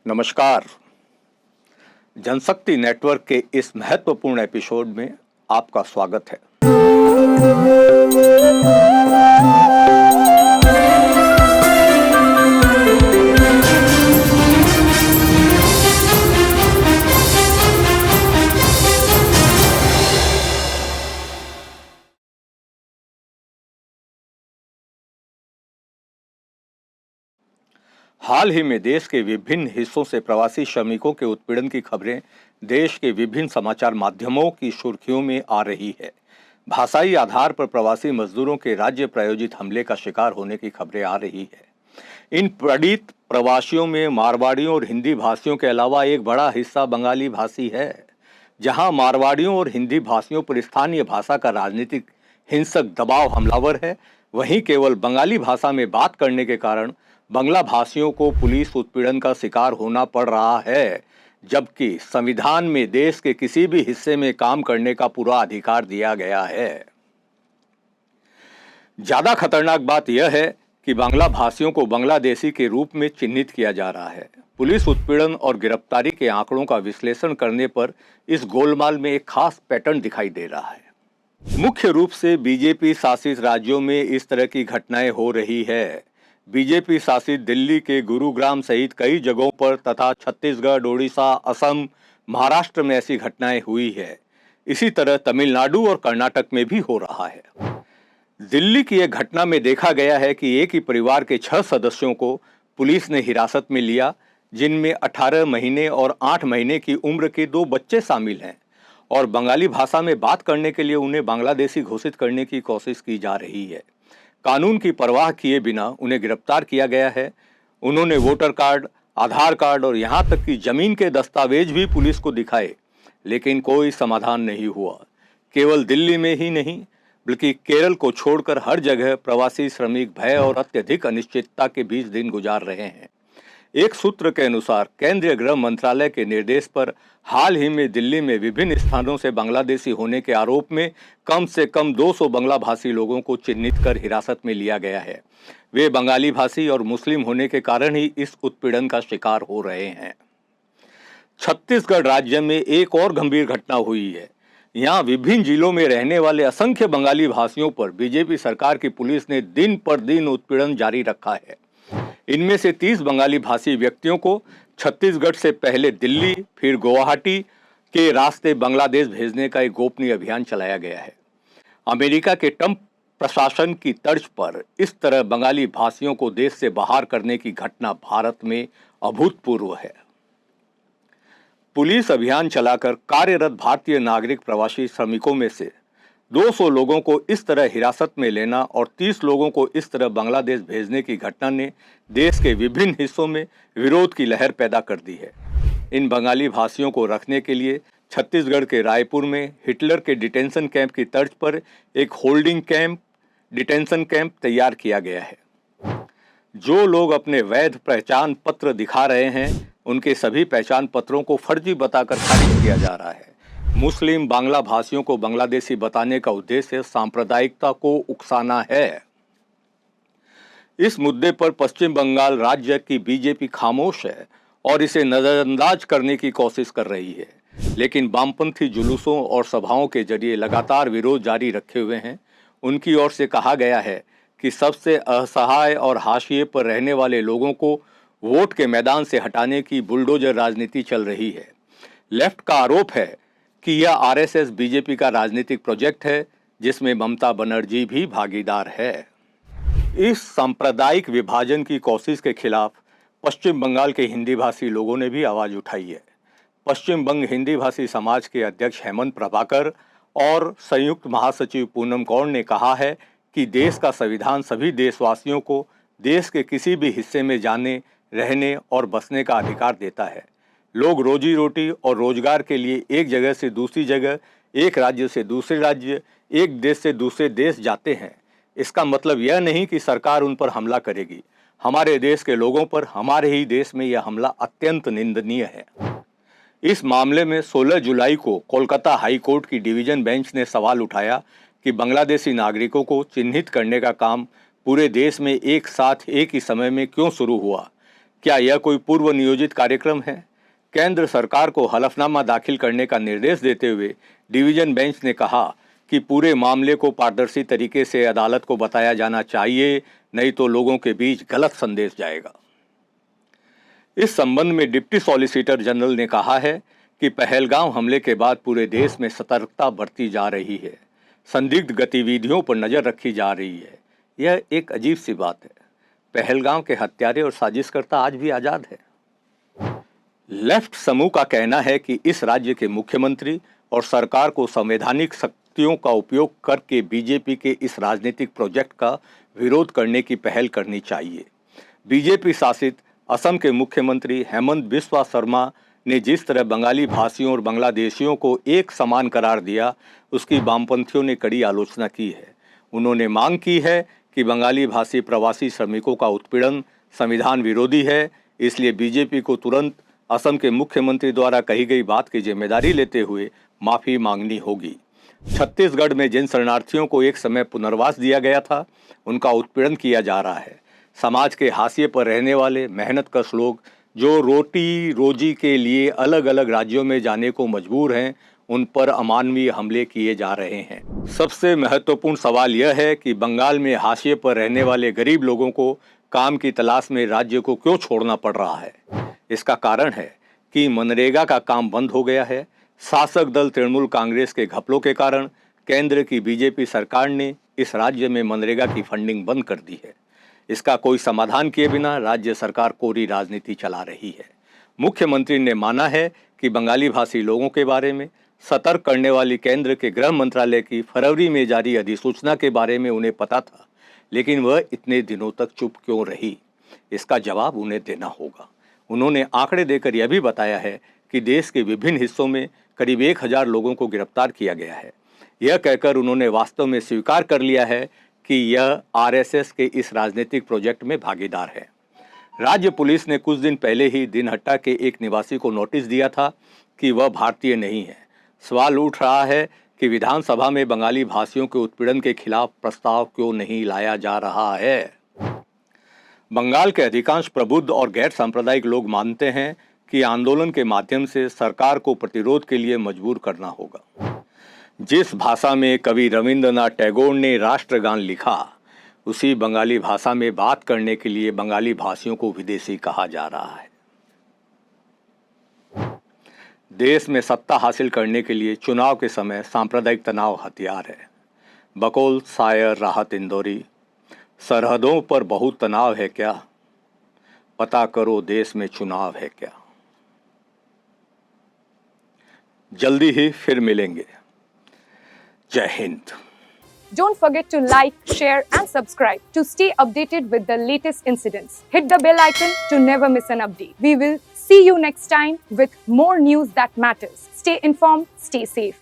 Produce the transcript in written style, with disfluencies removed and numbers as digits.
नमस्कार। जनशक्ति नेटवर्क के इस महत्वपूर्ण एपिसोड में आपका स्वागत है। हाल ही में देश के विभिन्न हिस्सों से प्रवासी श्रमिकों के उत्पीड़न की खबरें देश के विभिन्न समाचार माध्यमों की सुर्खियों में आ रही है। भाषाई आधार पर प्रवासी मजदूरों के राज्य प्रायोजित हमले का शिकार होने की खबरें आ रही है। इन पीड़ित प्रवासियों में मारवाड़ियों और हिंदी भाषियों के अलावा एक बड़ा हिस्सा बंगाली भाषी है। जहां मारवाड़ियों और हिंदी भाषियों पर स्थानीय भाषा का राजनीतिक हिंसक दबाव हमलावर है, वहीं केवल बंगाली भाषा में बात करने के कारण बंगला भाषियों को पुलिस उत्पीड़न का शिकार होना पड़ रहा है, जबकि संविधान में देश के किसी भी हिस्से में काम करने का पूरा अधिकार दिया गया है। ज्यादा खतरनाक बात यह है कि बांग्ला भाषियों को बांग्लादेशी के रूप में चिन्हित किया जा रहा है। पुलिस उत्पीड़न और गिरफ्तारी के आंकड़ों का विश्लेषण करने पर इस गोलमाल में एक खास पैटर्न दिखाई दे रहा है। मुख्य रूप से बीजेपी शासित राज्यों में इस तरह की घटनाएं हो रही है। बीजेपी शासित दिल्ली के गुरुग्राम सहित कई जगहों पर तथा छत्तीसगढ़, ओडिशा, असम, महाराष्ट्र में ऐसी घटनाएं हुई है। इसी तरह तमिलनाडु और कर्नाटक में भी हो रहा है। दिल्ली की एक घटना में देखा गया है कि एक ही परिवार के 6 सदस्यों को पुलिस ने हिरासत में लिया, जिनमें 18 महीने और 8 महीने की उम्र के 2 बच्चे शामिल हैं, और बंगाली भाषा में बात करने के लिए उन्हें बांग्लादेशी घोषित करने की कोशिश की जा रही है। कानून की परवाह किए बिना उन्हें गिरफ्तार किया गया है। उन्होंने वोटर कार्ड, आधार कार्ड और यहां तक कि जमीन के दस्तावेज भी पुलिस को दिखाए, लेकिन कोई समाधान नहीं हुआ। केवल दिल्ली में ही नहीं बल्कि केरल को छोड़कर हर जगह प्रवासी श्रमिक भय और अत्यधिक अनिश्चितता के बीच दिन गुजार रहे हैं। एक सूत्र के अनुसार केंद्रीय गृह मंत्रालय के निर्देश पर हाल ही में दिल्ली में विभिन्न स्थानों से बांग्लादेशी होने के आरोप में कम से कम 200 बांग्ला भाषी लोगों को चिन्हित कर हिरासत में लिया गया है। वे बंगाली भाषी और मुस्लिम होने के कारण ही इस उत्पीड़न का शिकार हो रहे हैं। छत्तीसगढ़ राज्य में एक और गंभीर घटना हुई है। यहाँ विभिन्न जिलों में रहने वाले असंख्य बंगाली भाषियों पर बीजेपी सरकार की पुलिस ने दिन पर दिन उत्पीड़न जारी रखा है। इनमें से 30 बंगाली भाषी व्यक्तियों को छत्तीसगढ़ से पहले दिल्ली, फिर गुवाहाटी के रास्ते बांग्लादेश भेजने का एक गोपनीय अभियान चलाया गया है। अमेरिका के ट्रंप प्रशासन की तर्ज पर इस तरह बंगाली भाषियों को देश से बाहर करने की घटना भारत में अभूतपूर्व है। पुलिस अभियान चलाकर कार्यरत भारतीय नागरिक प्रवासी श्रमिकों में से 200 लोगों को इस तरह हिरासत में लेना और 30 लोगों को इस तरह बांग्लादेश भेजने की घटना ने देश के विभिन्न हिस्सों में विरोध की लहर पैदा कर दी है। इन बंगाली भाषियों को रखने के लिए छत्तीसगढ़ के रायपुर में हिटलर के डिटेंशन कैंप की तर्ज पर एक होल्डिंग कैंप, डिटेंशन कैंप तैयार किया गया है। जो लोग अपने वैध पहचान पत्र दिखा रहे हैं, उनके सभी पहचान पत्रों को फर्जी बताकर खारिज किया जा रहा है। मुस्लिम बांग्ला भाषियों को बांग्लादेशी बताने का उद्देश्य सांप्रदायिकता को उकसाना है। इस मुद्दे पर पश्चिम बंगाल राज्य की बीजेपी खामोश है और इसे नजरअंदाज करने की कोशिश कर रही है, लेकिन वामपंथी जुलूसों और सभाओं के जरिए लगातार विरोध जारी रखे हुए हैं। उनकी ओर से कहा गया है कि सबसे असहाय और हाशिए पर रहने वाले लोगों को वोट के मैदान से हटाने की बुलडोजर राजनीति चल रही है। लेफ्ट का आरोप है कि यह आरएसएस बीजेपी का राजनीतिक प्रोजेक्ट है, जिसमें ममता बनर्जी भी भागीदार है। इस सांप्रदायिक विभाजन की कोशिश के खिलाफ पश्चिम बंगाल के हिंदी भाषी लोगों ने भी आवाज उठाई है। पश्चिम बंग हिंदी भाषी समाज के अध्यक्ष हेमंत प्रभाकर और संयुक्त महासचिव पूनम कौर ने कहा है कि देश का संविधान सभी देशवासियों को देश के किसी भी हिस्से में जाने, रहने और बसने का अधिकार देता है। लोग रोजी रोटी और रोजगार के लिए एक जगह से दूसरी जगह, एक राज्य से दूसरे राज्य, एक देश से दूसरे देश जाते हैं। इसका मतलब यह नहीं कि सरकार उन पर हमला करेगी। हमारे देश के लोगों पर हमारे ही देश में यह हमला अत्यंत निंदनीय है। इस मामले में 16 जुलाई को कोलकाता हाई कोर्ट की डिवीजन बेंच ने सवाल उठाया कि बांग्लादेशी नागरिकों को चिन्हित करने का काम पूरे देश में एक साथ एक ही समय में क्यों शुरू हुआ। क्या यह कोई पूर्व नियोजित कार्यक्रम है? केंद्र सरकार को हलफनामा दाखिल करने का निर्देश देते हुए डिवीजन बेंच ने कहा कि पूरे मामले को पारदर्शी तरीके से अदालत को बताया जाना चाहिए, नहीं तो लोगों के बीच गलत संदेश जाएगा। इस संबंध में डिप्टी सॉलिसिटर जनरल ने कहा है कि पहलगांव हमले के बाद पूरे देश में सतर्कता बरती जा रही है, संदिग्ध गतिविधियों पर नजर रखी जा रही है। यह एक अजीब सी बात है। पहलगांव के हत्यारे और साजिशकर्ता आज भी आजाद है। लेफ्ट समूह का कहना है कि इस राज्य के मुख्यमंत्री और सरकार को संवैधानिक शक्तियों का उपयोग करके बीजेपी के इस राजनीतिक प्रोजेक्ट का विरोध करने की पहल करनी चाहिए। बीजेपी शासित असम के मुख्यमंत्री हेमंत बिस्वा शर्मा ने जिस तरह बंगाली भाषियों और बांग्लादेशियों को एक समान करार दिया, उसकी वामपंथियों ने कड़ी आलोचना की है। उन्होंने मांग की है कि बंगाली भाषी प्रवासी श्रमिकों का उत्पीड़न संविधान विरोधी है, इसलिए बीजेपी को तुरंत असम के मुख्यमंत्री द्वारा कही गई बात की जिम्मेदारी लेते हुए माफी मांगनी होगी। छत्तीसगढ़ में जिन शरणार्थियों को एक समय पुनर्वास दिया गया था, उनका उत्पीड़न किया जा रहा है। समाज के हाशिए पर रहने वाले मेहनतकश लोग जो रोटी रोजी के लिए अलग अलग राज्यों में जाने को मजबूर हैं, उन पर अमानवीय हमले किए जा रहे हैं। सबसे महत्वपूर्ण सवाल यह है कि बंगाल में हाशिए पर रहने वाले गरीब लोगों को काम की तलाश में राज्य को क्यों छोड़ना पड़ रहा है। इसका कारण है कि मनरेगा का काम बंद हो गया है। शासक दल तृणमूल कांग्रेस के घपलों के कारण केंद्र की बीजेपी सरकार ने इस राज्य में मनरेगा की फंडिंग बंद कर दी है। इसका कोई समाधान किए बिना राज्य सरकार कोरी राजनीति चला रही है। मुख्यमंत्री ने माना है कि बंगाली भाषी लोगों के बारे में सतर्क करने वाली केंद्र के गृह मंत्रालय की फरवरी में जारी अधिसूचना के बारे में उन्हें पता था, लेकिन वह इतने दिनों तक चुप क्यों रही, इसका जवाब उन्हें देना होगा। उन्होंने आंकड़े देकर यह भी बताया है कि देश के विभिन्न हिस्सों में करीब 1000 लोगों को गिरफ्तार किया गया है। यह कहकर उन्होंने वास्तव में स्वीकार कर लिया है कि यह आरएसएस के इस राजनीतिक प्रोजेक्ट में भागीदार है। राज्य पुलिस ने कुछ दिन पहले ही दिनहट्टा के एक निवासी को नोटिस दिया था कि वह भारतीय नहीं है। सवाल उठ रहा है कि विधानसभा में बंगाली भाषियों के उत्पीड़न के खिलाफ प्रस्ताव क्यों नहीं लाया जा रहा है। बंगाल के अधिकांश प्रबुद्ध और गैर सांप्रदायिक लोग मानते हैं कि आंदोलन के माध्यम से सरकार को प्रतिरोध के लिए मजबूर करना होगा। जिस भाषा में कवि रविंद्रनाथ टैगोर ने राष्ट्रगान लिखा, उसी बंगाली भाषा में बात करने के लिए बंगाली भाषियों को विदेशी कहा जा रहा है। देश में सत्ता हासिल करने के लिए चुनाव के समय सांप्रदायिक तनाव हथियार है। बकौल शायर राहत इंदौरी, सरहदों पर बहुत तनाव है क्या, पता करो देश में चुनाव है क्या। जल्दी ही फिर मिलेंगे। जय Hind. Don't forget to like, share and subscribe to stay updated with the latest incidents. Hit the bell icon to never miss an update. We will see you next time with more news that matters. Stay informed, stay safe.